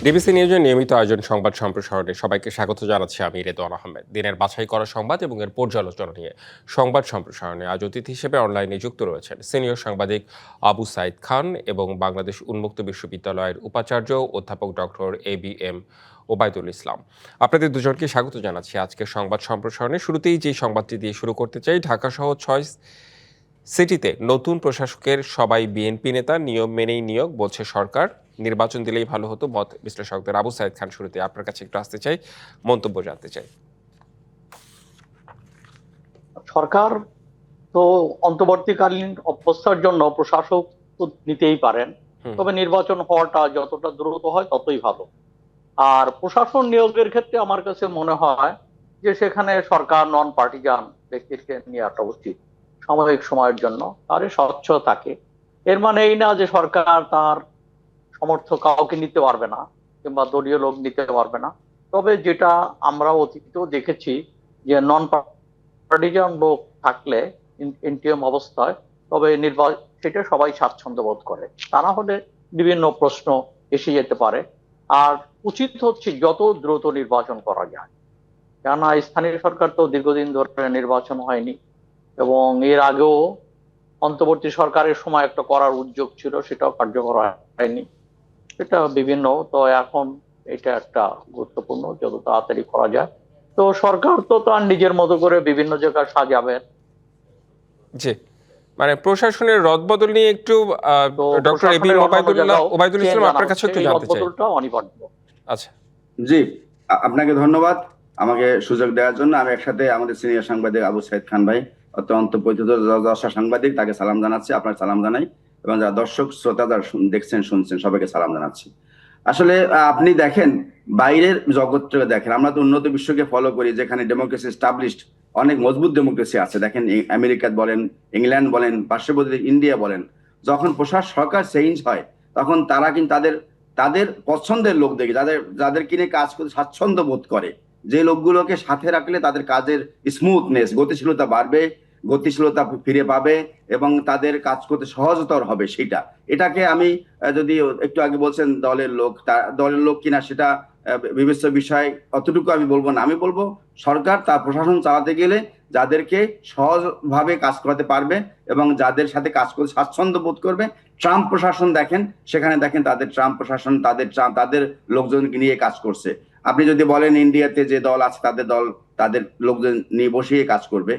DBC নিউজের নিয়মিত আয়োজন সংবাদ সম্প্রসারণে সবাইকে স্বাগত জানাচ্ছি আমি রেদওয়ান আহমেদ। দিনের বাছাই করা সংবাদ এবং এর পর্যালোচনা নিয়ে সংবাদ সম্প্রসারণে আজ অতিথি হিসেবে অনলাইনে যুক্ত রয়েছেন সিনিয়র সাংবাদিক আবু সাইদ খান এবং বাংলাদেশ উন্মুক্ত বিশ্ববিদ্যালয়ের উপাচার্য অধ্যাপক ডক্টর ABM ওবায়দুল ইসলাম। আপনাদের দুজনকে স্বাগত জানাচ্ছি আজকের সংবাদ সম্প্রসারণে। শুরুতেই যে সংবাদটি দিয়ে শুরু করতে চাই, ঢাকা সহ 6 সিটিতে নতুন প্রশাসকের সবাই বিএনপি নেতা, নিয়ম মেনেই নিয়োগ বলছে সরকার। নির্বাচন দিলেই ভালো হতো মত বিশ্লেষকদের। আবু সাইদ খান, শুরুতে আপনার কাছে একটু আসতে চাই, মন্তব্য জানতে চাই। সরকার তো অন্তর্বর্তীকালীন অবস্থার জন্য প্রশাসক তো নিতেই পারেন, তবে নির্বাচন হওয়াটা যতটা দ্রুত হয় ততই ভালো। আর প্রশাসন নিয়োগের ক্ষেত্রে আমার কাছে মনে হয় যে সেখানে সরকার নন পার্টিজান ব্যক্তিকে নেওয়াটা উচিত সাময়িক সময়ের জন্য, তারে স্বচ্ছ থাকে। এর মানে এই না যে সরকার তার সমর্থক কাউকে নিতে পারবে না কিংবা দলীয় লোক নিতে পারবে না। তবে যেটা আমরা অতীতেও দেখেছি যে নন পার্টিজান লোক থাকলে ইন্টিরিম অবস্থায়, তবে সেটা সবাই স্বাচ্ছন্দ্য বোধ করে। তা না হলে বিভিন্ন প্রশ্ন এসে যেতে পারে। আর উচিত হচ্ছে যত দ্রুত নির্বাচন করা যায়, কেননা স্থানীয় সরকার তো দীর্ঘদিন ধরে নির্বাচন হয়নি, এবং এর আগেও অন্তর্বর্তী সরকারের সময় একটা করার উদ্যোগ ছিল, সেটাও কার্যকর হয়নি। এটা বিভিন্ন তো এখন এটা একটা গুরুত্বপূর্ণ, যত তাড়াতাড়ি করা যায়। তো সরকার তো তার নিজের মতো করে বিভিন্ন জায়গায় সাজাবেন। জি, মানে প্রশাসনের রদবদল নিয়ে একটু তো ডক্টর প্রশাসনের ABM অন্যান্য জায়গাও ওবায়দুল ইসলাম আপনার কাছে একটু এই জানতে চাই। রদবদলটা অনিবার্য। আচ্ছা। জি, আপনাকে ধন্যবাদ আমাকে সুযোগ দেওয়ার জন্য। আমি একসাথে আমাদের সিনিয়র সাংবাদিক আবু সাইদ খান ভাই, অত্যন্ত পরিচিত দর্শক সাংবাদিক, তাকে সালাম জানাচ্ছি, আপনার সালাম জানাই, এবং যারা দর্শক শ্রোতা যারা দেখছেন শুনছেন সবাইকে সালাম জানাচ্ছি। আসলে আপনি দেখেন, বাইরের জগৎটাকে দেখেন, আমরা তো উন্নত বিশ্বকে ফলো করি যেখানে ডেমোক্রেসি এস্টাবলিশড, অনেক মজবুত ডেমোক্রেসি আছে। দেখেন আমেরিকা বলেন, ইংল্যান্ড বলেন, পার্শ্ববর্তী ইন্ডিয়া বলেন, যখন সরকার চেঞ্জ হয় তখন তারা কিন্তু তাদের তাদের পছন্দের লোক দেখে, যাদের কিনে কাজ করতে স্বাচ্ছন্দ্য বোধ করে, যে লোকগুলোকে সাথে রাখলে তাদের কাজের স্মুথনেস, গতিশীলতা বাড়বে, গতিশীলতা ফিরে পাবে এবং তাদের কাজ করতে সহজতর হবে। এটাকে আমি যদি একটু আগে বলছেন দলের লোক কিনা সেটা বিবেচ্য বিষয়, অতটুকু আমি বলবো না। আমি বলবো সরকার তার প্রশাসন চালাতে গেলে যাদেরকে সহজভাবে কাজ করাতে পারবে এবং যাদের সাথে কাজ করতে স্বাচ্ছন্দ্য বোধ করবে। ট্রাম্প প্রশাসন দেখেন, সেখানে দেখেন তাদের ট্রাম্প প্রশাসন তাদের লোকজনকে নিয়ে কাজ করছে। আপনি যদি বলেন ইন্ডিয়াতে যে দল আছে তাদের লোকজন নিয়ে বসিয়ে কাজ করবে,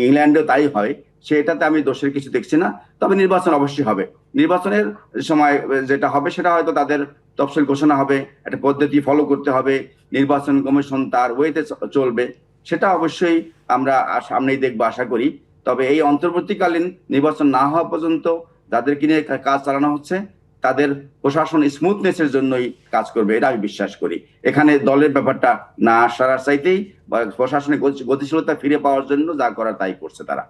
ইংল্যান্ডেও তাই হয়, সেটাতে আমি দোষের কিছু দেখছি না। তবে নির্বাচন অবশ্যই হবে। নির্বাচনের সময় যেটা হবে সেটা হয়তো তাদের তফসিল ঘোষণা হবে, একটা পদ্ধতি ফলো করতে হবে, নির্বাচন কমিশন তার ওয়েতে চলবে, সেটা অবশ্যই আমরা সামনেই দেখবো আশা করি। তবে এই অন্তর্বর্তীকালীন নির্বাচন না হওয়া পর্যন্ত যাদেরকে নিয়ে কাজ চালানো হচ্ছে তাদের প্রশাসন স্মুথনেসের জন্যই কাজ করবে, এটা আমি বিশ্বাস করি। এখানে দলের ব্যাপারটা না আসার চাইতেই বা প্রশাসনের গতিশীলতা ফিরে পাওয়ার জন্য যা করার তাই করছে তারা।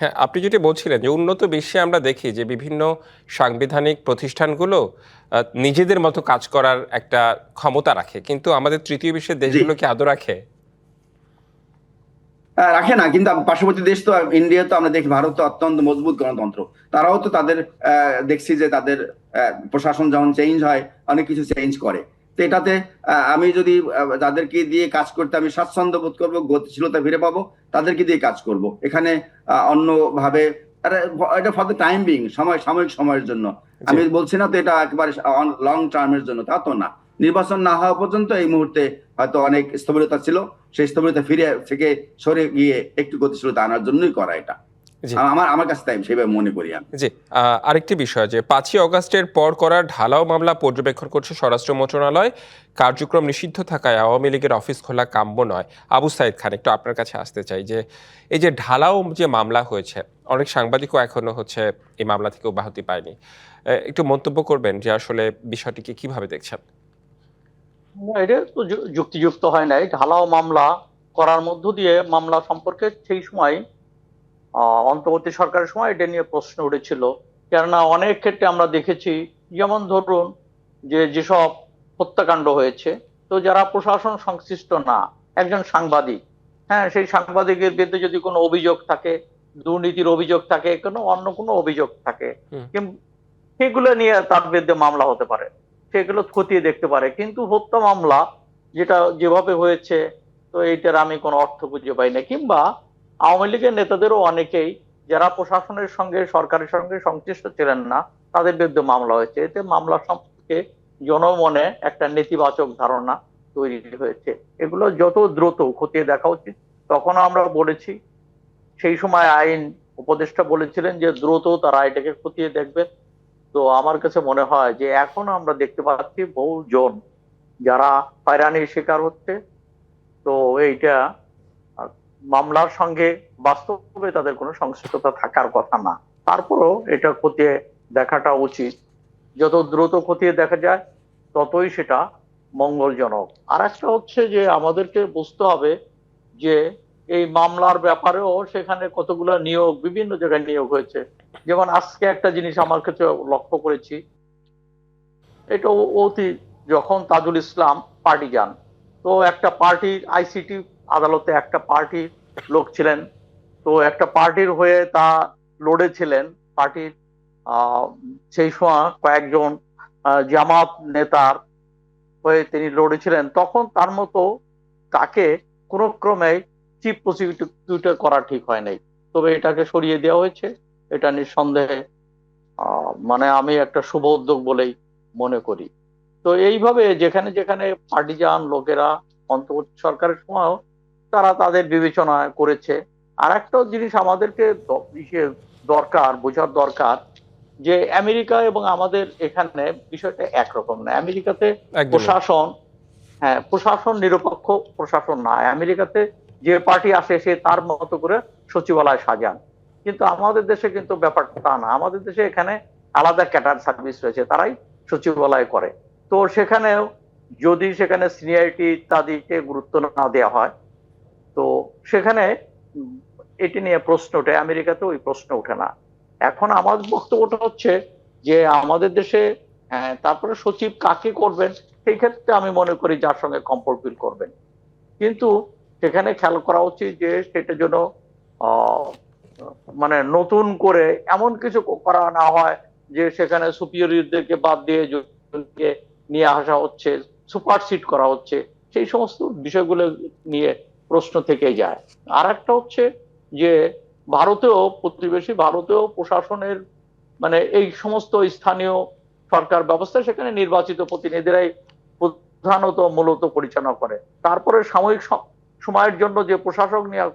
হ্যাঁ, আপনি যেটি বলছিলেন যে উন্নত বিশ্বে আমরা দেখি যে বিভিন্ন সাংবিধানিক প্রতিষ্ঠানগুলো নিজেদের মতো কাজ করার একটা ক্ষমতা রাখে, কিন্তু আমাদের তৃতীয় বিশ্বের দেশগুলো কি আদৌ রাখে? রাখে না। কিন্তু পার্শ্ববর্তী দেশ তো ইন্ডিয়া, তো আমরা দেখি ভারত তো অত্যন্ত মজবুত গণতন্ত্র, তারাও তো তাদের দেখছি যে তাদের প্রশাসন যখন চেঞ্জ হয় অনেক কিছু চেঞ্জ করে। তো এটাতে আমি যদি যাদেরকে দিয়ে কাজ করতে আমি স্বাচ্ছন্দ্য বোধ করবো, গতিশীলতা ফিরে পাবো, তাদেরকে দিয়ে কাজ করব। এখানে অন্যভাবে এটা ফর দ্য টাইম বিং, সাময়িক সময়ের জন্য। আমি বলছি না তো এটা একেবারে লং টার্মের জন্য, তা তো না। নির্বাচন না হওয়া পর্যন্ত এই মুহূর্তে হয়তো অনেক স্থবিরতা ছিল, সেই স্থবিরতা ফিরে থেকে সরে গিয়ে একটু গতিশীলতা আনার জন্যই করা এটা। আমার কাছে তাই সেভাবে মনে করি আমি। জি, আরেকটি বিষয় যে 5ই অগাস্টের পর করা ঢালাও মামলা পর্যবেক্ষণ করছে স্বরাষ্ট্র মন্ত্রণালয়। কার্যক্রম নিষিদ্ধ থাকায় আওয়ামী লীগের অফিস খোলা কাম্য নয়। আবু সাইদ খান, একটু আপনার কাছে আসতে চাই যে এই যে ঢালাও যে মামলা হয়েছে, অনেক সাংবাদিকও এখনো এই মামলা থেকে অব্যাহতি পায়নি। একটু মন্তব্য করবেন যে আসলে বিষয়টিকে কিভাবে দেখছেন? এটা তো যুক্তিযুক্ত হয় নাই। ঢালাও মামলা করার মধ্য দিয়ে মামলা সম্পর্কে সেই সময় অন্তর্বর্তী সরকারের সময় এটা নিয়ে প্রশ্ন উঠেছিল। কেননা অনেক ক্ষেত্রে আমরা দেখেছি, যেমন ধরুন যেসব হত্যাকাণ্ড হয়েছে, তো যারা প্রশাসন সংশ্লিষ্ট না, একজন সাংবাদিক, হ্যাঁ, সেই সাংবাদিকের বিরুদ্ধে যদি কোনো অভিযোগ থাকে, দুর্নীতির অভিযোগ থাকে, অন্য কোনো অভিযোগ থাকে, সেগুলো নিয়ে তার বিরুদ্ধে মামলা হতে পারে। সেগুলো খতিয়ে দেখতে পারে। কিন্তু হত্যা মামলা যেটা যেভাবে হয়েছে, তো এইটার আমি কোনো অর্থ খুঁজে পাই না। কিংবা আওয়ামী লীগের নেতাদেরও অনেকেই যারা প্রশাসনের সঙ্গে সরকারের সঙ্গে সংশ্লিষ্ট ছিলেন না, তাদের বিরুদ্ধে মামলা হয়েছে। এতে মামলা সম্পর্কে জনমনে একটা নেতিবাচক ধারণা তৈরি হয়েছে। এগুলো যত দ্রুত খতিয়ে দেখা উচিত। তখন আমরা বলেছি, সেই সময় আইন উপদেষ্টা বলেছিলেন যে দ্রুত তারা এটাকে খতিয়ে দেখবে। তো আমার কাছে মনে হয় যে এখন আমরা দেখতে পাচ্ছি বহুজন যারা হয়রানির শিকার হচ্ছে। তো এইটা আহ, মামলার সঙ্গে বাস্তবে তাদের কোনো সংশ্লিষ্টতা থাকার কথা না, তারপরও এটা খতিয়ে দেখাটা উচিত। যত দ্রুত খতিয়ে দেখা যায় ততই সেটা মঙ্গলজনক। আর একটা হচ্ছে যে আমাদেরকে বুঝতে হবে যে এই মামলার ব্যাপারেও সেখানে কতগুলো নিয়োগ, বিভিন্ন জায়গায় নিয়োগ হয়েছে। যেমন আজকে একটা জিনিস আমার কাছে লক্ষ্য করেছি, এটা অতি, যখন তাজুল ইসলাম পার্টি যান, তো একটা পার্টির আইসিটি আদালতে একটা পার্টির লোক ছিলেন, তো একটা পার্টির হয়ে তা লড়েছিলেন। পার্টির আহ সেই সময় কয়েকজন জামাত নেতার হয়ে তিনি লড়েছিলেন। তখন তার মতো তাকে কোনো ক্রমে চিফ প্রসিকিউটর করা ঠিক হয় নাই, তবে এটাকে সরিয়ে দেওয়া হয়েছে। এটা নিঃসন্দেহে মানে আমি একটা শুভ উদ্যোগ বলেই মনে করি। তো এইভাবে যেখানে যেখানে পার্টিজান লোকেরা অন্তর্বর্তী সরকারের সময়ও তারা তাদের বিবেচনা করেছে। আর একটা জিনিস আমাদেরকে দরকার, বোঝার দরকার, যে আমেরিকা এবং আমাদের এখানে বিষয়টা একরকম না। আমেরিকাতে একদমই। প্রশাসন, হ্যাঁ, প্রশাসন নিরপেক্ষ প্রশাসন না। আমেরিকাতে যে পার্টি আসে সে তার মতো করে সচিবালয় সাজান। কিন্তু আমাদের দেশে কিন্তু ব্যাপারটা তা না। আমাদের দেশে এখানে আলাদা ক্যাডার সার্ভিস রয়েছে, তারাই সচিবালয় করে। তো সেখানেও যদি সেখানে সিনিয়রিটি ইত্যাদিকে গুরুত্ব না দেওয়া হয়, তো সেখানে উম, এটি নিয়ে প্রশ্ন ওঠে। আমেরিকাতে ওই প্রশ্ন ওঠে না। এখন আমার বক্তব্যটা হচ্ছে যে আমাদের দেশে, হ্যাঁ, তারপরে সচিব কাকে করবেন, সেই ক্ষেত্রে আমি মনে করি যার সঙ্গে কমফোর্ট ফিল করবেন। কিন্তু সেখানে খেয়াল করা উচিত যে সেটা যেন আহ, মানে নতুন করে এমন কিছু করা না হয় যে সেখানে সুপিরিয়রদেরকে বাদ দিয়ে জনকে নিয়ে আসা হচ্ছে, সুপারসিড করা হচ্ছে। সেই সমস্ত বিষয়গুলো নিয়ে প্রশ্ন থেকে যায়। আর একটা হচ্ছে যে ভারতেও, প্রতিবেশী ভারতেও প্রশাসনের মানে এই সমস্ত স্থানীয় সরকার ব্যবস্থা, সেখানে নির্বাচিত প্রতিনিধিরাই প্রধানত মূলত পরিচালনা করে। তারপরে সাময়িক সময়ের জন্য যে প্রশাসক নিয়োগ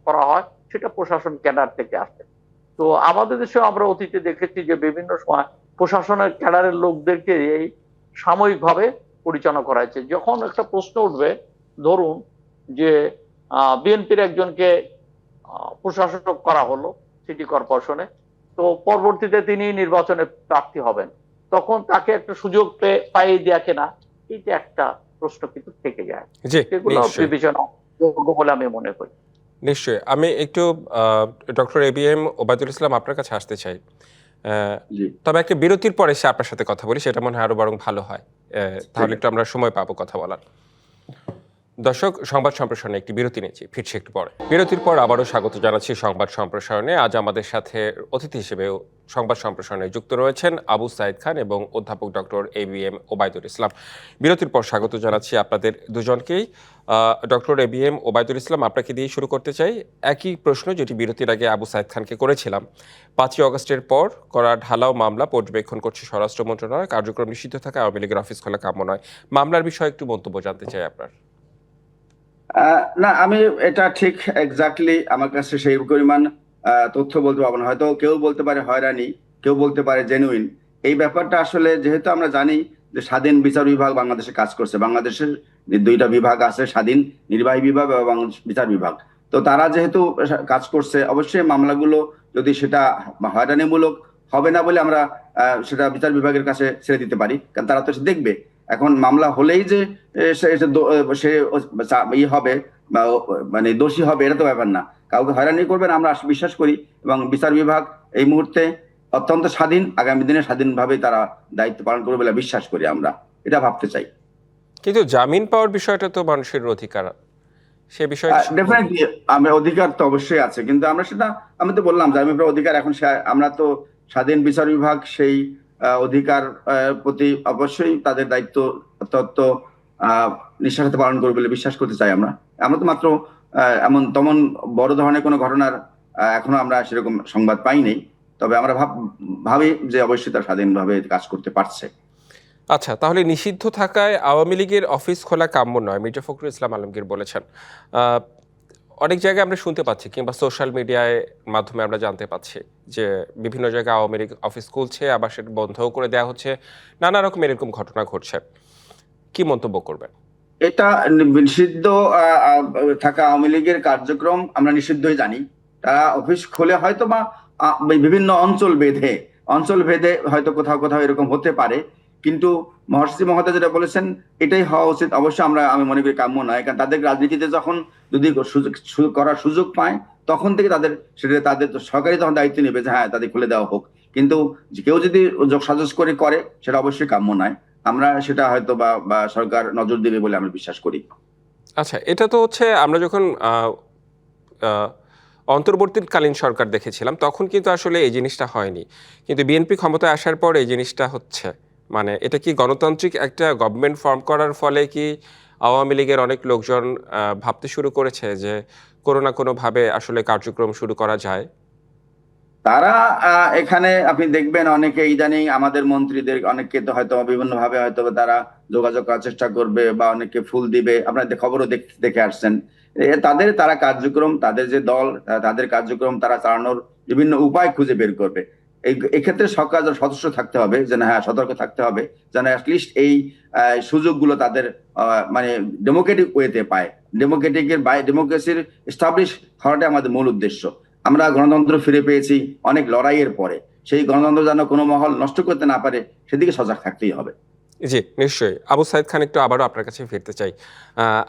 করা হয় সেটা প্রশাসন ক্যাডার থেকে আসে। তো আমাদের দেশে আমরা অতীতে দেখেছি যে বিভিন্ন সময় প্রশাসনের ক্যাডারের লোকদেরকে এই সাময়িকভাবে পরিচালনা করা হয়েছে। যখন একটা প্রশ্ন উঠবে, ধরুন যে বিএনপির একজনকে প্রশাসক করা হলো সিটি কর্পোরেশনে, তো পরবর্তীতে তিনি নির্বাচনে প্রার্থী হবেন, তখন তাকে একটা সুযোগ পাইয়ে দেয়া কিনা, এইটা একটা প্রশ্ন কিন্তু থেকে যায়। জি, সেগুলো নিশ্চয়ই। বিবেচনা যোগ্য বলে আমি মনে করি। নিশ্চয়ই। আমি একটু ডক্টর এবিএম ওবায়দুল ইসলাম আপনার কাছে আসতে চাই। জি তবে একটা বিরতির পরে এসে আপনার সাথে কথা বলি, সেটা মনে হয় আরো বরং ভালো হয়। ঠিক তাহলে আছে। একটু আমরা সময় পাবো কথা বলার। দর্শক, সংবাদ সম্প্রসারণে একটি বিরতি নিয়েছি, ফিরছি একটু পরে। বিরতির পর আবারও স্বাগত জানাচ্ছি সংবাদ সম্প্রসারণে। আজ আমাদের সাথে অতিথি হিসেবে সংবাদ সম্প্রসারণে যুক্ত রয়েছেন আবু সাইদ খান এবং অধ্যাপক ডক্টর এবিএম ওবায়দুল ইসলাম। বিরতির পর স্বাগত জানাচ্ছি আপনাদের দুজনকেই। ডক্টর এবিএম ওবায়দুল ইসলাম, আপনাকে দিয়ে শুরু করতে চাই। একই প্রশ্ন যেটি বিরতির আগে আবু সাইদ খানকে করেছিলাম। 5ই অগস্টের পর করা ঢালাও মামলা পর্যবেক্ষণ করছে স্বরাষ্ট্র মন্ত্রণালয়। কার্যক্রম নিষিদ্ধ থাকা আওয়ামী লীগের অফিস খোলা কাম্য নয়। মামলার বিষয়ে একটু মন্তব্য জানতে চাই আপনার। না, আমি এটা ঠিক এক্স্যাক্টলি আমার কাছে সেই পরিমাণ তথ্য বলতে পারবো না। হয়তো কেউ বলতে পারে হয়রানি, কেউ বলতে পারে জেনুইন। এই ব্যাপারটা আসলে যেহেতু আমরা জানি যে স্বাধীন বিচার বিভাগ বাংলাদেশে কাজ করছে, বাংলাদেশের দুইটা বিভাগ আছে, স্বাধীন নির্বাহী বিভাগ এবং বিচার বিভাগ। তো তারা যেহেতু কাজ করছে, অবশ্যই মামলাগুলো যদি সেটা হয়রানিমূলক হবে না বলে আমরা সেটা বিচার বিভাগের কাছে ছেড়ে দিতে পারি, কারণ তারা তো দেখবে। এখন মামলা হলেই যে সে ই হবে বা মানে দোষী হবে, এটা তো ব্যাপার না। কাউকে হয়রানি করবেন আমরা বিশ্বাস করি, এবং বিচার বিভাগ এই মুহূর্তে অত্যন্ত স্বাধীন, আগামী দিনে স্বাধীনভাবে তারা দায়িত্ব পালন করবে বলে বিশ্বাস করি, আমরা এটা ভাবতে চাই। কিন্তু জামিন পাওয়ার বিষয়টা তো মানুষের অধিকার, সে বিষয়ে ডেফিনেটলি আমরা অধিকার তো অবশ্যই আছে, কিন্তু আমরা সেটা, আমি তো বললাম যে আমি অধিকার এখন আমরা তো স্বাধীন বিচার বিভাগ সেই অধিকার প্রতি অবশ্যই তাদের দায়িত্ব তত্ত্ব নিষ্ঠার সাথে পালন করবে বলে বিশ্বাস করতে চাই আমরা। আমরা তো মাত্র এমন তেমন বড় ধরনের কোনো ঘটনার এখনো আমরা সেরকম সংবাদ পাইনি, তবে আমরা ভাবি যে অবশ্যই তারা স্বাধীনভাবে কাজ করতে পারছে। আচ্ছা, তাহলে নিষিদ্ধ থাকায় আওয়ামী লীগের অফিস খোলা কাম্য নয়, মির্জা ফখরুল ইসলাম আলমগীর বলেছেন। আহ, অনেক জায়গায় আমরা শুনতে পাচ্ছি কিংবা সোশ্যাল মিডিয়ায় মাধ্যমে আমরা জানতে পাচ্ছি যে বিভিন্ন জায়গায় আওয়ামী লীগ অফিস খুলছে, আবার সেটা বন্ধও করে দেওয়া হচ্ছে, নানা রকম এরকম ঘটনা ঘটছে। কি মন্তব্য করবেন? এটা নিষিদ্ধ থাকা আওয়ামী লীগের কার্যক্রম আমরা নিষিদ্ধই জানি। তারা অফিস খুলে হয়তো বা বিভিন্ন অঞ্চল ভেদে হয়তো কোথাও কোথাও এরকম হতে পারে, কিন্তু মহর্ষি মহোদয় যেটা বলেছেন এটাই হওয়া উচিত। অবশ্যই আমি মনে করি কাম্য নয়, কারণ তাদের রাজনীতিতে যখন যদি করার সুযোগ পায় তখন থেকে তাদের সরকারি তখন দায়িত্ব নেবে যে হ্যাঁ তাদের খুলে দেওয়া হোক, কিন্তু কেউ যদি সাজস করে সেটা অবশ্যই কাম্য নয়। আমরা সেটা হয়তো বা সরকার নজর দেবে বলে আমরা বিশ্বাস করি। আচ্ছা, এটা তো হচ্ছে আমরা যখন অন্তর্বর্তীকালীন সরকার দেখেছিলাম তখন কিন্তু আসলে এই জিনিসটা হয়নি, কিন্তু বিএনপি ক্ষমতায় আসার পর এই জিনিসটা হচ্ছে। মানে এটা কি গণতান্ত্রিক একটা গভর্নমেন্ট ফর্ম করার ফলে কি আওয়ামী লীগের অনেক লোকজন ভাবতে শুরু করেছে যে কোনো না কোনোভাবে আসলে কার্যক্রম শুরু করা যায়? তারা এখানে আপনি দেখবেন অনেকে ইদানিং আমাদের মন্ত্রীদের অনেককে তো হয়তো বিভিন্ন ভাবে হয়তো তারা যোগাযোগ করার চেষ্টা করবে বা অনেকে ফুল দিবে, আপনার খবরও দেখে আসছেন। তারা কার্যক্রম, তাদের যে দল, তাদের কার্যক্রম তারা চালানোর বিভিন্ন উপায় খুঁজে বের করবে। এক্ষেত্রে সরকার সদস্য থাকতে হবে, যেন হ্যাঁ সতর্ক থাকতে হবে, যেন অ্যাটলিস্ট এই সুযোগগুলো তাদের মানে ডেমোক্রেটিক ওয়েতে পায়। ডেমোক্রেসির এস্টাবলিশ হওয়াটা আমাদের মূল উদ্দেশ্য। আমরা গণতন্ত্র ফিরে পেয়েছি অনেক লড়াইয়ের পরে, সেই গণতন্ত্র যেন কোনো মহল নষ্ট করতে না পারে সেদিকে সজাগ থাকতেই হবে। জি, নিশ্চয়ই। আবু সাইদ খান, একটু আবারও আপনার কাছে ফিরতে চাই।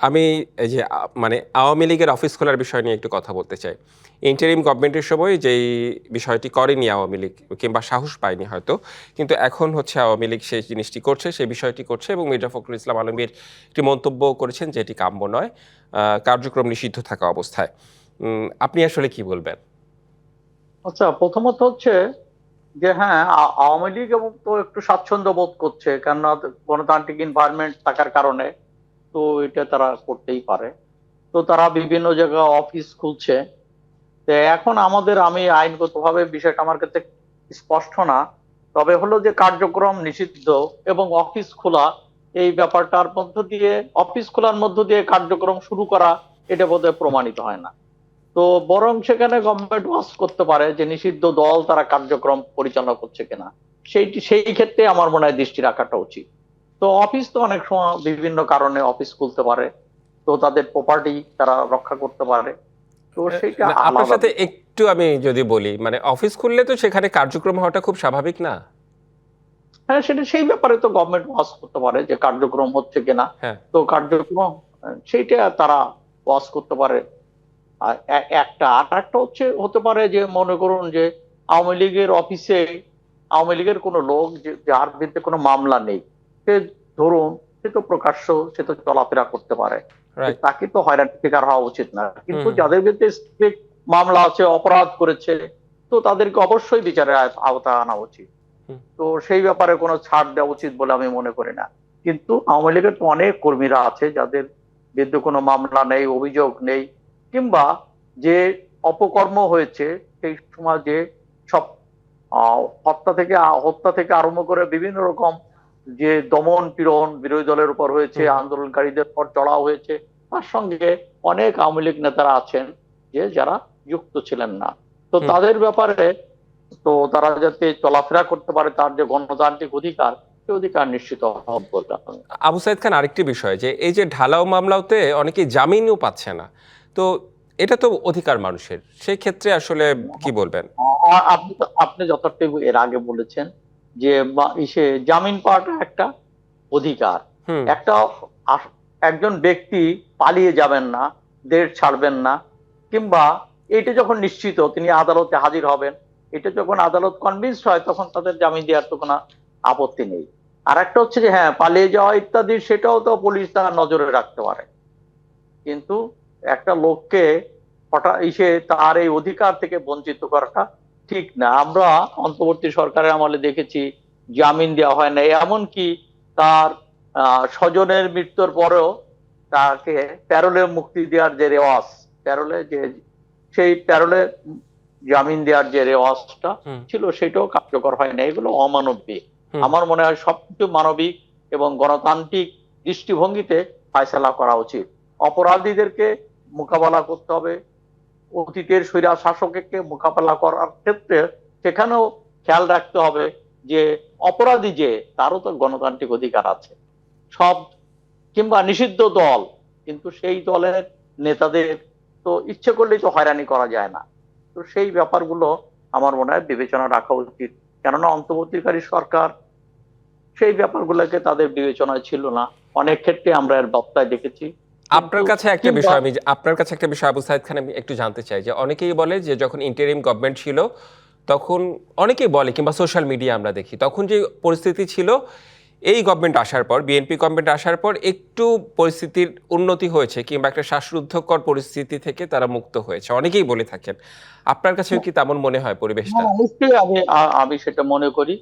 আমি এই যে মানে আওয়ামী লীগের অফিস খোলার বিষয় নিয়ে একটু কথা বলতে চাই। ইন্টারিম গভর্নমেন্টের সময় যেই বিষয়টি করেনি আওয়ামী লীগ, কিংবা সাহস পায়নি হয়তো, কিন্তু এখন হচ্ছে আওয়ামী লীগ সেই জিনিসটি করছে, সেই বিষয়টি করছে, এবং মির্জা ফখরুল ইসলাম আলমগীর একটি মন্তব্য করেছেন যে এটি কাম্য নয়, কার্যক্রম নিষিদ্ধ থাকা অবস্থায়। আপনি আসলে কি বলবেন? আচ্ছা, প্রথমত হচ্ছে যে হ্যাঁ, আওয়ামী লীগ এবং তো একটু স্বাচ্ছন্দ্য বোধ করছে, কেননা গণতান্ত্রিক এনভায়রনমেন্ট থাকার কারণে তো এটা তারা করতেই পারে। তো তারা বিভিন্ন জায়গায় অফিস খুলছে। তো এখন আমি আইনগতভাবে বিষয়টা আমার কাছে স্পষ্ট না, তবে হলো যে কার্যক্রম নিষিদ্ধ এবং অফিস খোলা, এই ব্যাপারটার মধ্য দিয়ে, অফিস খোলার মধ্য দিয়ে কার্যক্রম শুরু করা, এটা বোধহয় প্রমাণিত হয় না। তো বরং সেখানে গভর্নমেন্ট ওয়াচ করতে পারে যে নিষিদ্ধ দল তারা কার্যক্রম পরিচালনা করছে কিনা, সেই ক্ষেত্রে আমার মনে হয় দৃষ্টি রাখাটা উচিত। তো অফিস তো অনেক সময় বিভিন্ন কারণে অফিস খুলতে পারে, তো তাদের প্রপার্টি তারা রক্ষা করতে পারে, তো সেইটা না, আপনার আলাদা সাথে বিষয়। একটু আমি যদি বলি, মানে অফিস খুললে তো সেখানে কার্যক্রম হওয়াটা খুব স্বাভাবিক না? হ্যাঁ, সেই ব্যাপারে তো গভর্নমেন্ট ওয়াচ করতে পারে যে কার্যক্রম হচ্ছে কিনা। হ্যাঁ। তো কার্যক্রম সেইটা তারা ওয়াচ করতে পারে। আর আর একটা হতে পারে যে মনে করুন যে আওয়ামী লীগের অফিসে আওয়ামী লীগের কোনো লোক যার বিরুদ্ধে কোনো মামলা নেই, সে ধরুন সে তো প্রকাশ্য, সে তো চলাফেরা করতে পারে, রাইট। তাকে তো হয়রানির শিকার হওয়া উচিত না। কিন্তু হুম। যাদের বিরুদ্ধে স্পেসিফিক মামলা আছে, অপরাধ করেছে, তো তাদেরকে অবশ্যই বিচারের আওতায় আনা উচিত। হুম। তো সেই ব্যাপারে কোনো ছাড় দেওয়া উচিত বলে আমি মনে করি না। কিন্তু আওয়ামী লীগের তো অনেক কর্মীরা আছে যাদের বিরুদ্ধে কোনো মামলা নেই, অভিযোগ নেই, কিংবা যে অপকর্ম হয়েছে সেই সময় যে সব হত্যা থেকে আরম্ভ করে বিভিন্ন রকম যে দমন পীড়ন বিরোধী দলের উপর হয়েছে, হুম। আন্দোলনকারীদের উপর চড়াও হয়েছে, তার সঙ্গে অনেক আওয়ামী লীগ নেতারা আছেন যে যারা যুক্ত ছিলেন না। তো হুম। তাদের ব্যাপারে তো তারা যাতে চলাফেরা করতে পারে, তার যে গণতান্ত্রিক অধিকার, সেই অধিকার নিশ্চিত হওয়া বলতে হবে। আবু সাইদ খান, আরেকটি বিষয়, যে এই যে ঢালাও মামলাতে অনেকে জামিনও পাচ্ছে না, তো এটা তো অধিকার মানুষের, সেই ক্ষেত্রে আসলে কি বলবেন? আপনি যথার্থ এর আগে বলেছেন যে জামিন পাওয়াটা একটা অধিকার। হুম। একটা একজন ব্যক্তি পালিয়ে যাবেন না, দেশ ছাড়বেন না, কিংবা এটা যখন নিশ্চিত তিনি আদালতে হাজির হবেন, এটা যখন আদালত কনভিন্সড হয়, তখন তাদের জামিন দেওয়ার তো কোনো আপত্তি নেই। আর একটা হচ্ছে যে হ্যাঁ, পালিয়ে যাওয়া ইত্যাদি, সেটাও তো পুলিশ তার নজরে রাখতে পারে। কিন্তু একটা লোককে হঠাৎ তার এই অধিকার থেকে বঞ্চিত করাটা ঠিক না। আমরা অন্তর্বর্তী সরকারের আমলে দেখেছি জামিন দেওয়া হয় না, এমনকি তার স্বজনের মৃত্যুর পরেও তাকে প্যারোলে মুক্তি দেওয়ার যে রেওয়াজ, প্যারোলে যে সেই প্যারোলে জামিন দেওয়ার যে রেওয়াজটা ছিল সেটাও কার্যকর হয় না। এগুলো অমানবিক। আমার মনে হয় সবকিছু মানবিক এবং গণতান্ত্রিক দৃষ্টিভঙ্গিতে ফয়সালা করা উচিত। অপরাধীদেরকে মোকাবেলা করতে হবে, অতীতের স্বৈরা শাসককে মোকাবেলা করার ক্ষেত্রে সেখানেও খেয়াল রাখতে হবে যে অপরাধী যে তারও তো গণতান্ত্রিক অধিকার আছে। সব কিংবা নিষিদ্ধ দল, কিন্তু সেই দলের নেতাদের তো ইচ্ছে করলেই তো হয়রানি করা যায় না। তো সেই ব্যাপারগুলো আমার মনে হয় বিবেচনা রাখা উচিত, কেননা অন্তর্বর্তীকারী সরকার সেই ব্যাপারগুলোকে তাদের বিবেচনায় ছিল না। অনেক ক্ষেত্রে আমরা এর বক্তায় দেখেছি। আপনার কাছে একটা বিষয় আপনার কাছে একটা বিষয় আবু সাইদ খান আমি একটু জানতে চাই, যে অনেকেই বলে যে যখন ইন্টারিম গভর্নমেন্ট ছিল তখন, অনেকেই বলে কিংবা সোশ্যাল মিডিয়া আমরা দেখি, তখন যে পরিস্থিতি ছিল এই গভর্নমেন্ট আসার পর, বিএনপি গভর্নমেন্ট আসার পর একটু পরিস্থিতির উন্নতি হয়েছে কিংবা একটা শ্বাসরুদ্ধকর পরিস্থিতি থেকে তারা মুক্ত হয়েছে, অনেকেই বলে থাকেন। আপনার কাছেও কি তেমন মনে হয় পরিবেশটা? নিশ্চয়ই আমি সেটা মনে করি,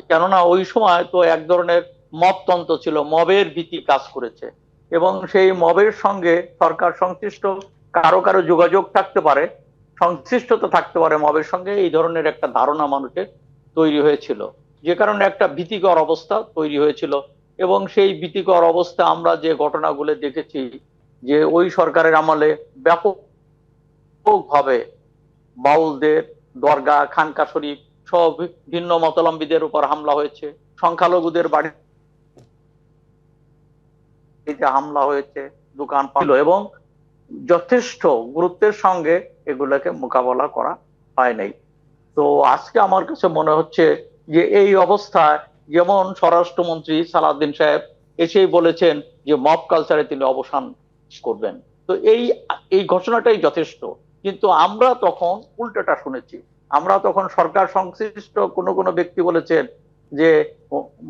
কেননা ওই সময় তো এক ধরনের মবতন্ত্র ছিল, মবের ভীতি কাজ করেছে, এবং সেই মবের সঙ্গে সরকার সংশ্লিষ্ট কারো কারো যোগাযোগ থাকতে পারে, সংশ্লিষ্টতা থাকতে পারে মবের সঙ্গে, এই ধরনের একটা ধারণা মানুষের তৈরি হয়েছিল, যে কারণে একটা ভীতিকর অবস্থা তৈরি হয়েছিল। এবং সেই ভীতিকর অবস্থা আমরা যে ঘটনাগুলো দেখেছি, যে ওই সরকারের আমলে ব্যাপকভাবে বাউলদের দরগা, খানকা শরীফ সব ভিন্ন মতলম্বীদের উপর হামলা হয়েছে, সংখ্যালঘুদের বাড়িতে হামলা হয়েছে, দোকান ছিল, এবং যথেষ্ট গুরুত্বের সঙ্গে এগুলোকে মোকাবেলা করা হয় নাই। তো আজকে আমার কাছে মনে হচ্ছে যে এই অবস্থায়, যেমন স্বরাষ্ট্রমন্ত্রী সালাউদ্দিন সাহেব এসেই বলেছেন যে মব কালচারে তিনি অবসান করবেন, তো এই ঘোষণাটাই যথেষ্ট। কিন্তু আমরা তখন উল্টোটা শুনেছি। আমরা তখন সরকার সংশ্লিষ্ট কোনো কোনো ব্যক্তি বলেছেন যে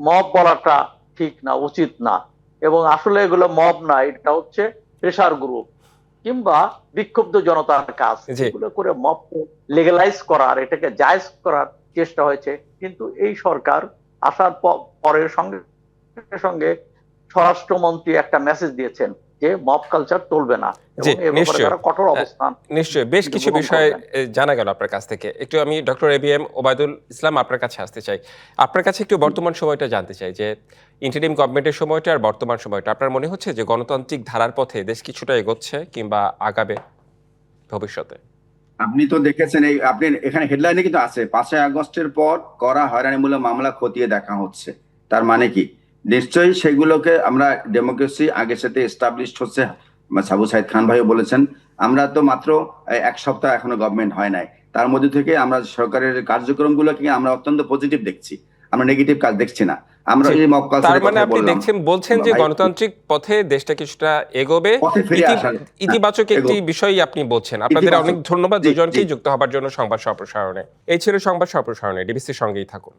মব বলাটা ঠিক না, উচিত না, এবং আসলে এগুলো মব না, এটা হচ্ছে প্রেসার গ্রুপ কিংবা বিক্ষুব্ধ জনতার কাজ। এগুলো করে মব লিগ্যালাইজ করার, এটাকে জায়েজ করার চেষ্টা হয়েছে। কিন্তু এই সরকার আসার পরের সঙ্গে সঙ্গে স্বরাষ্ট্রমন্ত্রী একটা মেসেজ দিয়েছেন যে মব কালচার চলবে না, এবং এর ব্যাপারে তারা কঠোর অবস্থান। নিশ্চয়ই বেশ কিছু বিষয় জানা গেল আপনার কাছ থেকে। একটু আমি ডক্টর এবিএম ওবায়দুল ইসলাম আপনার কাছে আসতে চাই। আপনার কাছে একটু বর্তমান সময়টা জানতে চাই, যে ইন্টারিম গভর্নমেন্টের সময়টা আর বর্তমান সময়টা আপনার মনে হচ্ছে যে গণতান্ত্রিক ধারার পথে দেশ কিছুটা এগোচ্ছে কিংবা আগাবে ভবিষ্যতে? আপনি তো দেখেছেন, এই আপনি এখানে হেডলাইনে কিন্তু আছে 5ই আগস্টের পর করা হয়রানিমূলক মামলা খতিয়ে দেখা হচ্ছে। তার মানে কি? নিশ্চয়ই সেগুলোকে আমরা, ডেমোক্রেসি আগের সাথে এস্টাবলিশড হচ্ছে। আবু সাইদ খান ভাইও বলেছেন, আমরা তো মাত্র 1 সপ্তাহ এখনো গভর্নমেন্ট হয় নাই, তার মধ্যে থেকে আমরা সরকারের কার্যক্রমগুলোকে আমরা অত্যন্ত পজিটিভ দেখছি, আমরা নেগেটিভ কাজ দেখছি না। আমরা এই মব কালচারের কথা বললাম, আপনি বলছেন যে গণতান্ত্রিক পথে দেশটা কিছুটা এগোবে, ইতিবাচক একটি বিষয় আপনি বলছেন। আপনাদের অনেক ধন্যবাদ দুজনকেই যুক্ত হবার জন্য সংবাদ সম্প্রসারণে। এই ছিল সংবাদ সম্প্রসারণে, ডিবিসির সঙ্গেই থাকুন।